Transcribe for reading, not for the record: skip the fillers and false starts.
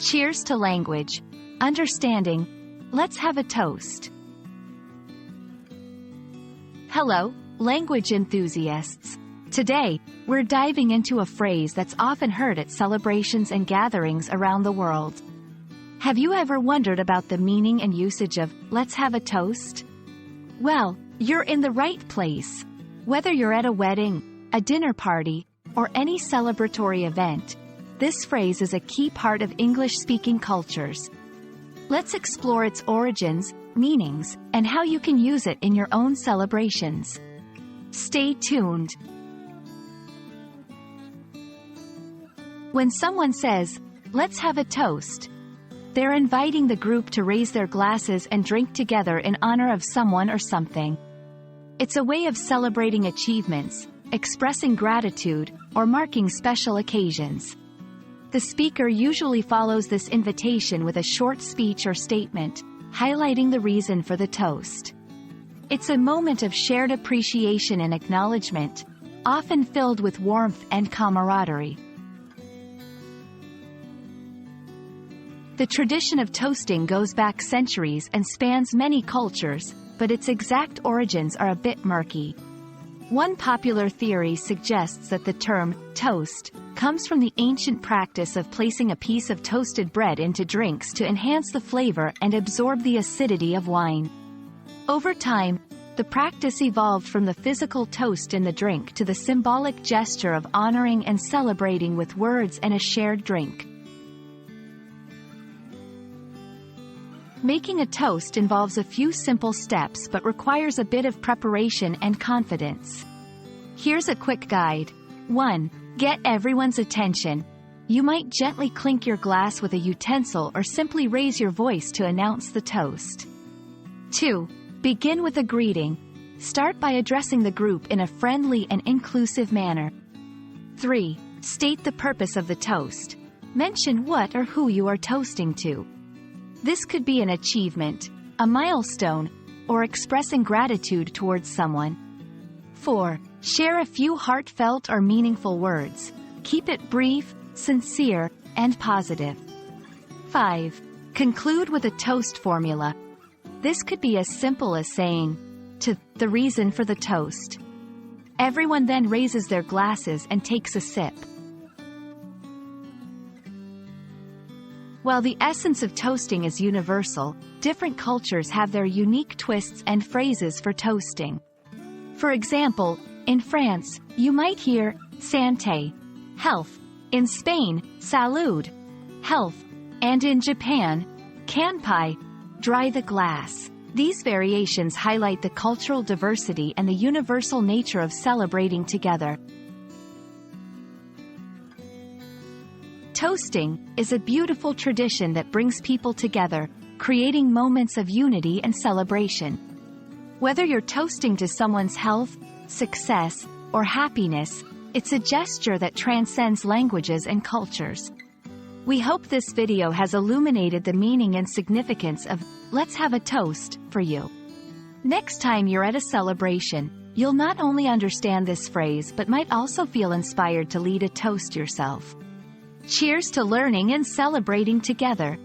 Cheers to language, understanding. Let's have a toast. Hello, language enthusiasts. Today, we're diving into a phrase that's often heard at celebrations and gatherings around the world. Have you ever wondered about the meaning and usage of "let's have a toast"? Well, you're in the right place. Whether you're at a wedding, a dinner party, or any celebratory event, this phrase is a key part of English-speaking cultures. Let's explore its origins, meanings, and how you can use it in your own celebrations. Stay tuned. When someone says, "let's have a toast," they're inviting the group to raise their glasses and drink together in honor of someone or something. It's a way of celebrating achievements, expressing gratitude, or marking special occasions. The speaker usually follows this invitation with a short speech or statement, highlighting the reason for the toast. It's a moment of shared appreciation and acknowledgement, often filled with warmth and camaraderie. The tradition of toasting goes back centuries and spans many cultures, but its exact origins are a bit murky. One popular theory suggests that the term toast comes from the ancient practice of placing a piece of toasted bread into drinks to enhance the flavor and absorb the acidity of wine. Over time, the practice evolved from the physical toast in the drink to the symbolic gesture of honoring and celebrating with words and a shared drink. Making a toast involves a few simple steps but requires a bit of preparation and confidence. Here's a quick guide. 1. Get everyone's attention. You might gently clink your glass with a utensil or simply raise your voice to announce the toast. 2. Begin with a greeting. Start by addressing the group in a friendly and inclusive manner. 3. State the purpose of the toast. Mention what or who you are toasting to. This could be an achievement, a milestone, or expressing gratitude towards someone. 4. Share a few heartfelt or meaningful words. Keep it brief, sincere, and positive. 5. Conclude with a toast formula. This could be as simple as saying, "to the reason for the toast." Everyone then raises their glasses and takes a sip. While the essence of toasting is universal, different cultures have their unique twists and phrases for toasting. For example, in France, you might hear "santé," health; in Spain, "salud," health; and in Japan, "kanpai," dry the glass. These variations highlight the cultural diversity and the universal nature of celebrating together. Toasting is a beautiful tradition that brings people together, creating moments of unity and celebration. Whether you're toasting to someone's health, success, or happiness, it's a gesture that transcends languages and cultures. We hope this video has illuminated the meaning and significance of "let's have a toast" for you. Next time you're at a celebration, you'll not only understand this phrase but might also feel inspired to lead a toast yourself. Cheers to learning and celebrating together.